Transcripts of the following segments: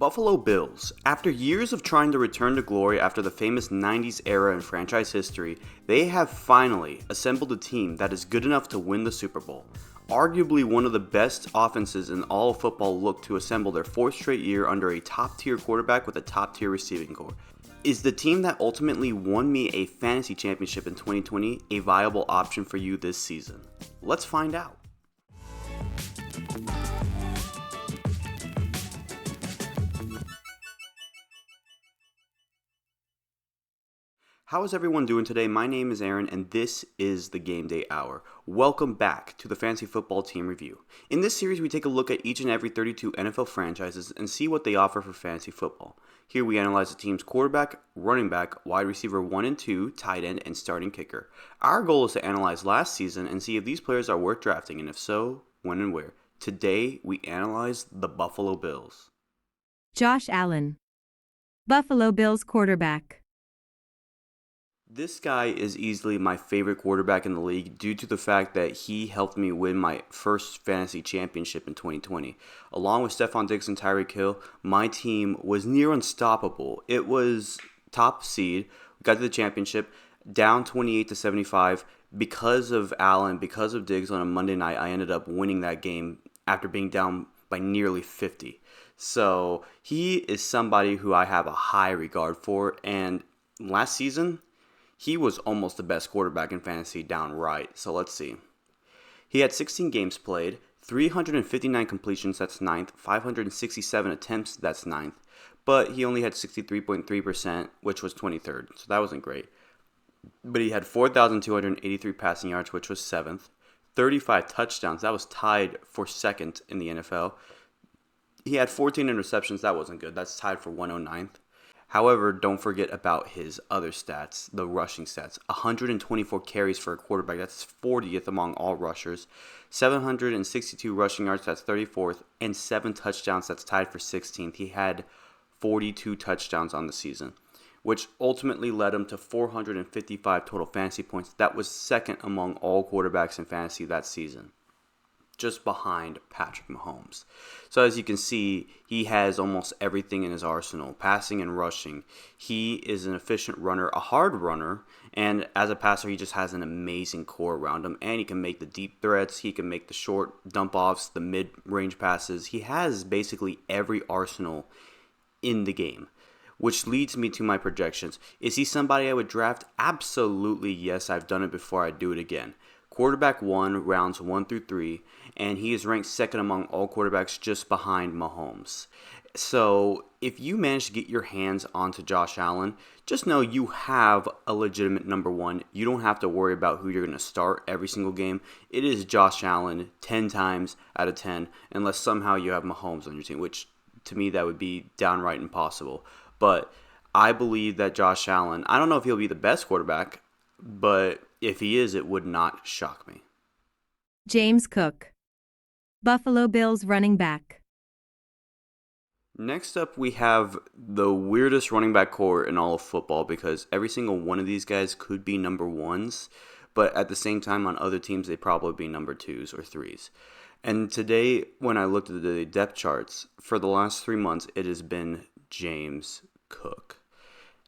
Buffalo Bills. After years of trying to return to glory after the famous 90s era in franchise history, they have finally assembled a team that is good enough to win the Super Bowl. Arguably one of the best offenses in all of football look to assemble their fourth straight year under a top-tier quarterback with a top-tier receiving corps. Is the team that ultimately won me a fantasy championship in 2020 a viable option for you this season? Let's find out. How is everyone doing today? My name is Aaron, and this is the Game Day Hour. Welcome back to the Fantasy Football Team Review. In this series, we take a look at each and every 32 NFL franchises and see what they offer for fantasy football. Here we analyze the team's quarterback, running back, wide receiver 1 and 2, tight end, and starting kicker. Our goal is to analyze last season and see if these players are worth drafting, and if so, when and where. Today, we analyze the Buffalo Bills. Josh Allen, Buffalo Bills quarterback. This guy is easily my favorite quarterback in the league due to the fact that he helped me win my first fantasy championship in 2020. Along with Stephon Diggs and Tyreek Hill, my team was near unstoppable. It was top seed. We got to the championship, down 28-75. Because of Allen, because of Diggs on a Monday night, I ended up winning that game after being down by nearly 50. So he is somebody who I have a high regard for, and last season, he was almost the best quarterback in fantasy downright. So let's see. He had 16 games played, 359 completions, that's 9th, 567 attempts, that's 9th. But he only had 63.3%, which was 23rd, so that wasn't great. But he had 4,283 passing yards, which was 7th. 35 touchdowns, that was tied for 2nd in the NFL. He had 14 interceptions, that wasn't good, that's tied for 109th. However, don't forget about his other stats, the rushing stats. 124 carries for a quarterback, that's 40th among all rushers. 762 rushing yards, that's 34th. And 7 touchdowns, that's tied for 16th. He had 42 touchdowns on the season, which ultimately led him to 455 total fantasy points. That was 2nd among all quarterbacks in fantasy that season, just behind Patrick Mahomes. So as you can see, he has almost everything in his arsenal, passing and rushing. He is an efficient runner, a hard runner, and as a passer, he just has an amazing core around him, and he can make the deep threats, he can make the short dump-offs, the mid-range passes. He has basically every arsenal in the game, which leads me to my projections. Is he somebody I would draft? Absolutely, yes. I've done it before. I'd do it again. Quarterback 1, rounds 1 through 3, and he is ranked 2nd among all quarterbacks just behind Mahomes. So if you manage to get your hands onto Josh Allen, just know you have a legitimate number 1. You don't have to worry about who you're going to start every single game. It is Josh Allen 10 times out of 10, unless somehow you have Mahomes on your team, which to me that would be downright impossible. But I believe that Josh Allen, I don't know if he'll be the best quarterback, but if he is, it would not shock me. James Cook, Buffalo Bills running back. Next up, we have the weirdest running back core in all of football because every single one of these guys could be number 1s, but at the same time on other teams, they'd probably be number 2s or 3s. And today, when I looked at the depth charts, for the last 3 months, it has been James Cook.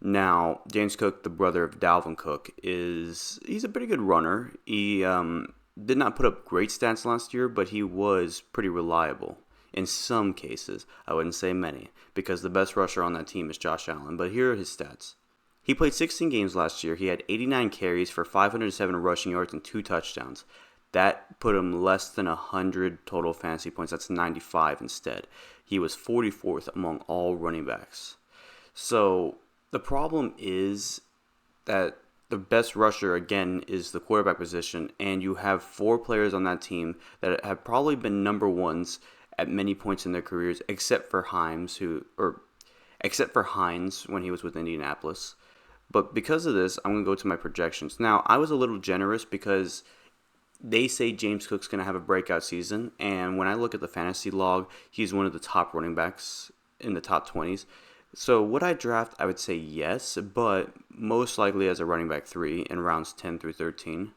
Now, James Cook, the brother of Dalvin Cook, he's a pretty good runner. He did not put up great stats last year, but he was pretty reliable in some cases. I wouldn't say many, because the best rusher on that team is Josh Allen. But here are his stats. He played 16 games last year. He had 89 carries for 507 rushing yards and 2 touchdowns. That put him less than 100 total fantasy points. That's 95 instead. He was 44th among all running backs. So the problem is that the best rusher, again, is the quarterback position, and you have 4 players on that team that have probably been number 1s at many points in their careers, except for Hines when he was with Indianapolis. But because of this, I'm going to go to my projections. Now, I was a little generous because they say James Cook's going to have a breakout season, and when I look at the fantasy log, he's one of the top running backs in the top 20s. So would I draft? I would say yes, but most likely as a running back 3 in rounds 10 through 13.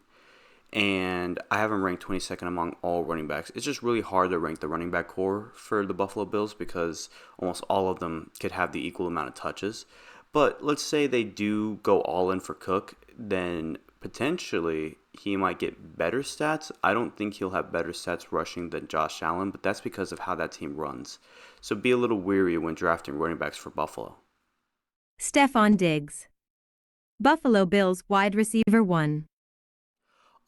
and I have him ranked 22nd among all running backs. It's just really hard to rank the running back core for the Buffalo Bills because almost all of them could have the equal amount of touches. But let's say they do go all in for Cook, then potentially he might get better stats. I don't think he'll have better stats rushing than Josh Allen, but that's because of how that team runs. So be a little weary when drafting running backs for Buffalo. Stephon Diggs. Buffalo Bills wide receiver 1.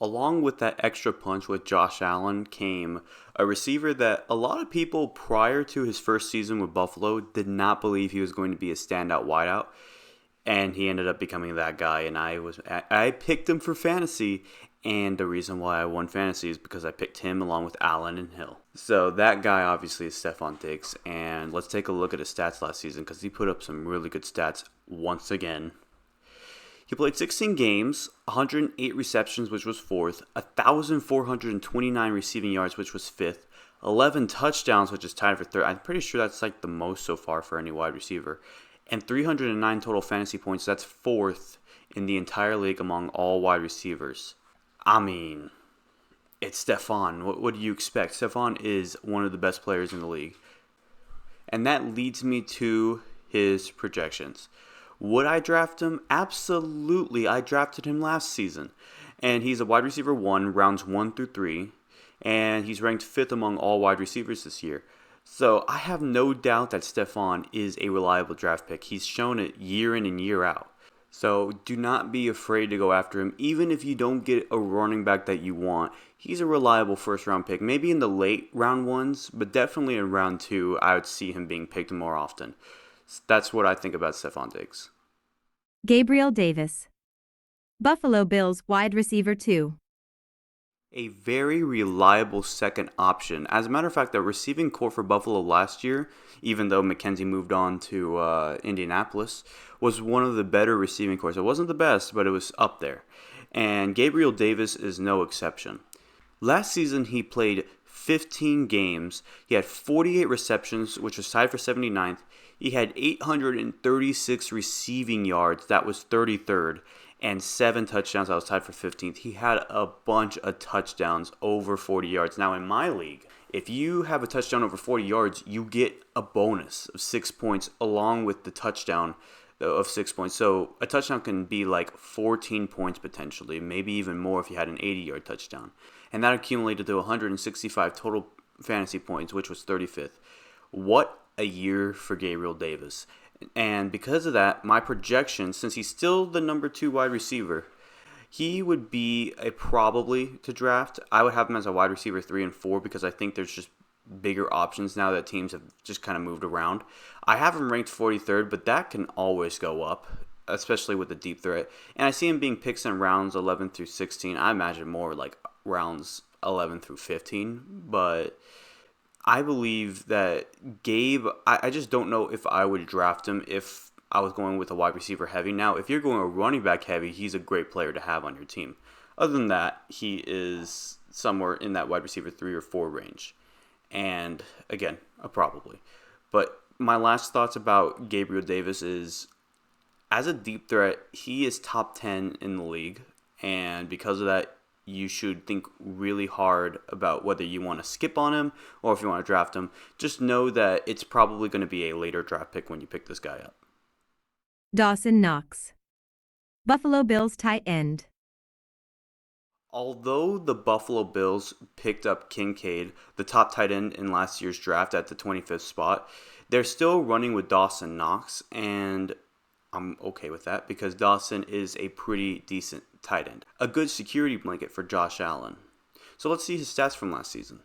Along with that extra punch with Josh Allen came a receiver that a lot of people prior to his first season with Buffalo did not believe he was going to be a standout wideout, and he ended up becoming that guy. And I picked him for fantasy, and the reason why I won fantasy is because I picked him along with Allen and Hill. So that guy obviously is Stephon Diggs, and let's take a look at his stats last season because he put up some really good stats once again. He played 16 games, 108 receptions, which was fourth, 1,429 receiving yards, which was fifth, 11 touchdowns, which is tied for third. I'm pretty sure that's like the most so far for any wide receiver, and 309 total fantasy points. That's fourth in the entire league among all wide receivers. I mean, it's Stephon. What do you expect? Stephon is one of the best players in the league. And that leads me to his projections. Would I draft him? Absolutely. I drafted him last season. And he's a wide receiver 1, rounds 1 through 3. And he's ranked 5th among all wide receivers this year. So I have no doubt that Stephon is a reliable draft pick. He's shown it year in and year out. So do not be afraid to go after him. Even if you don't get a running back that you want, he's a reliable first round pick. Maybe in the late round ones, but definitely in round 2, I would see him being picked more often. That's what I think about Stephon Diggs. Gabriel Davis. Buffalo Bills wide receiver 2. A very reliable second option. As a matter of fact, the receiving core for Buffalo last year, even though McKenzie moved on to Indianapolis, was one of the better receiving cores. It wasn't the best, but it was up there. And Gabriel Davis is no exception. Last season, he played 15 games. He had 48 receptions, which was tied for 79th. He had 836 receiving yards. That was 33rd. And 7 touchdowns. That was tied for 15th. He had a bunch of touchdowns over 40 yards. Now, in my league, if you have a touchdown over 40 yards, you get a bonus of 6 points along with the touchdown of 6 points. So a touchdown can be like 14 points potentially, maybe even more if you had an 80-yard touchdown. And that accumulated to 165 total fantasy points, which was 35th. What a year for Gabriel Davis. And because of that, my projection, since he's still the number 2 wide receiver, he would be a probably to draft. I would have him as a wide receiver 3 and 4 because I think there's just bigger options now that teams have just kind of moved around. I have him ranked 43rd, but that can always go up, especially with the deep threat. And I see him being picked in rounds 11 through 16. I imagine more like rounds 11 through 15, but I believe that Gabe, I just don't know if I would draft him if I was going with a wide receiver heavy. Now, if you're going a running back heavy, he's a great player to have on your team. Other than that, he is somewhere in that wide receiver 3 or 4 range. And again, a probably. But my last thoughts about Gabriel Davis is, as a deep threat, he is top 10 in the league. And because of that, you should think really hard about whether you want to skip on him or if you want to draft him. Just know that it's probably going to be a later draft pick when you pick this guy up. Dawson Knox. Buffalo Bills tight end. Although the Buffalo Bills picked up Kincaid, the top tight end in last year's draft at the 25th spot, they're still running with Dawson Knox, and I'm okay with that because Dawson is a pretty decent tight end. A good security blanket for Josh Allen. So let's see his stats from last season.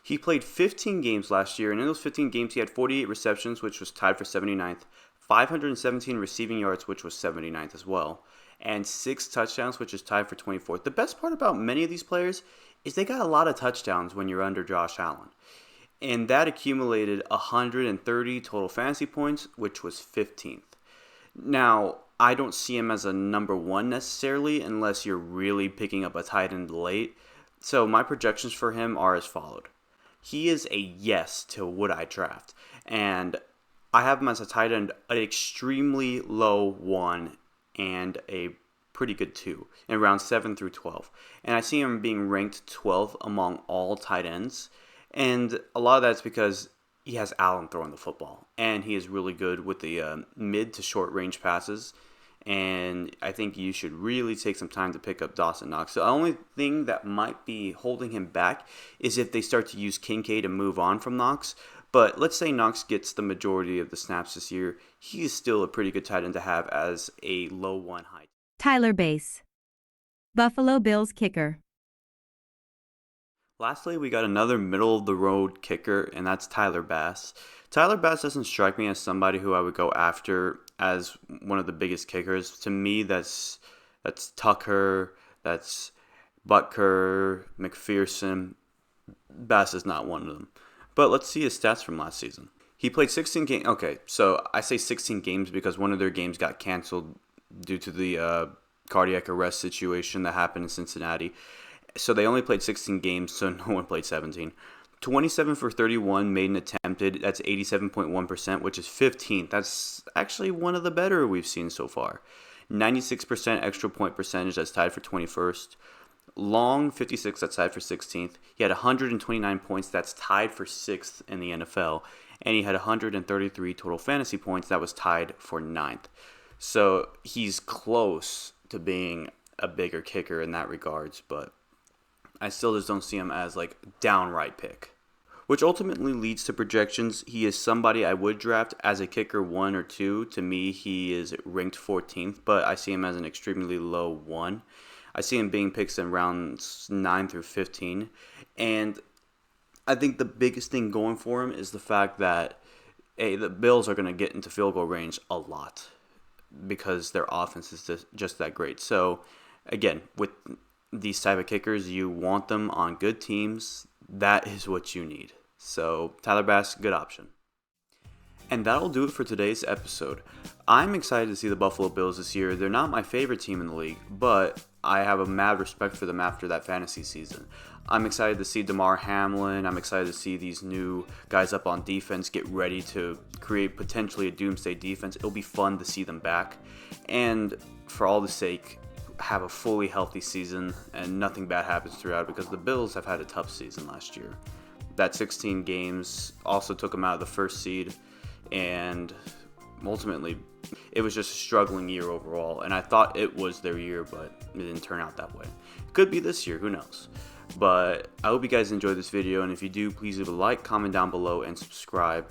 He played 15 games last year, and in those 15 games he had 48 receptions, which was tied for 79th, 517 receiving yards, which was 79th as well, and 6 touchdowns, which is tied for 24th. The best part about many of these players is they got a lot of touchdowns when you're under Josh Allen. And that accumulated 130 total fantasy points, which was 15th. Now, I don't see him as a number 1 necessarily unless you're really picking up a tight end late. So my projections for him are as followed. He is a yes to would I draft. And I have him as a tight end, an extremely low 1 and a pretty good too, in rounds 7 through 12. And I see him being ranked 12th among all tight ends. And a lot of that's because he has Allen throwing the football. And he is really good with the mid to short range passes. And I think you should really take some time to pick up Dawson Knox. The only thing that might be holding him back is if they start to use Kincaid and move on from Knox. But let's say Knox gets the majority of the snaps this year. He is still a pretty good tight end to have as a low 1 high. Tyler Bass. Buffalo Bills kicker. Lastly, we got another middle-of-the-road kicker, and that's Tyler Bass. Tyler Bass doesn't strike me as somebody who I would go after as one of the biggest kickers. To me, that's Tucker, that's Butker, McPherson. Bass is not one of them. But let's see his stats from last season. He played 16 games. Okay, so I say 16 games because one of their games got canceled due to the cardiac arrest situation that happened in Cincinnati. So they only played 16 games, so no one played 17. 27 for 31 made and attempted. That's 87.1%, which is 15th. That's actually one of the better we've seen so far. 96% extra point percentage. That's tied for 21st. Long, 56. That's tied for 16th. He had 129 points. That's tied for 6th in the NFL. And he had 133 total fantasy points. That was tied for 9th. So he's close to being a bigger kicker in that regards, but I still just don't see him as like downright pick. Which ultimately leads to projections. He is somebody I would draft as a kicker 1 or 2. To me, he is ranked 14th, but I see him as an extremely low 1. I see him being picked in rounds 9 through 15. And I think the biggest thing going for him is the fact that the Bills are going to get into field goal range a lot because their offense is just that great. So, again, with these type of kickers, you want them on good teams. That is what you need. So, Tyler Bass, good option. And that'll do it for today's episode. I'm excited to see the Buffalo Bills this year. They're not my favorite team in the league, but I have a mad respect for them after that fantasy season. I'm excited to see Damar Hamlin. I'm excited to see these new guys up on defense get ready to create potentially a doomsday defense. It'll be fun to see them back. And for all the sake, have a fully healthy season and nothing bad happens throughout, because the Bills have had a tough season last year. That 16 games also took them out of the first seed, and ultimately it was just a struggling year overall, and I thought it was their year, but it didn't turn out that way. Could be this year, who knows. But I hope you guys enjoyed this video, and if you do, please leave a like, comment down below, and subscribe.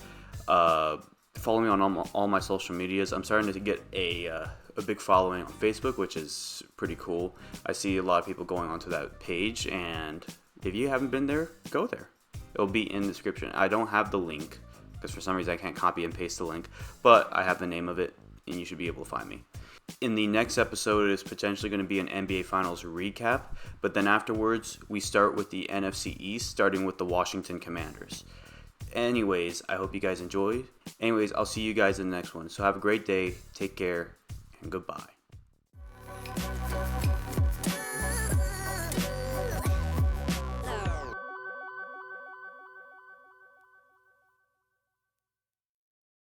Follow me on all my social medias. I'm starting to get a big following on Facebook, which is pretty cool. I see a lot of people going onto that page, and if you haven't been there, go there. It'll be in the description. I don't have the link because for some reason I can't copy and paste the link, but I have the name of it, and you should be able to find me. In the next episode, it is potentially going to be an NBA Finals recap, but then afterwards, we start with the NFC East, starting with the Washington Commanders. Anyways, I hope you guys enjoyed. Anyways, I'll see you guys in the next one. So have a great day, take care, and goodbye.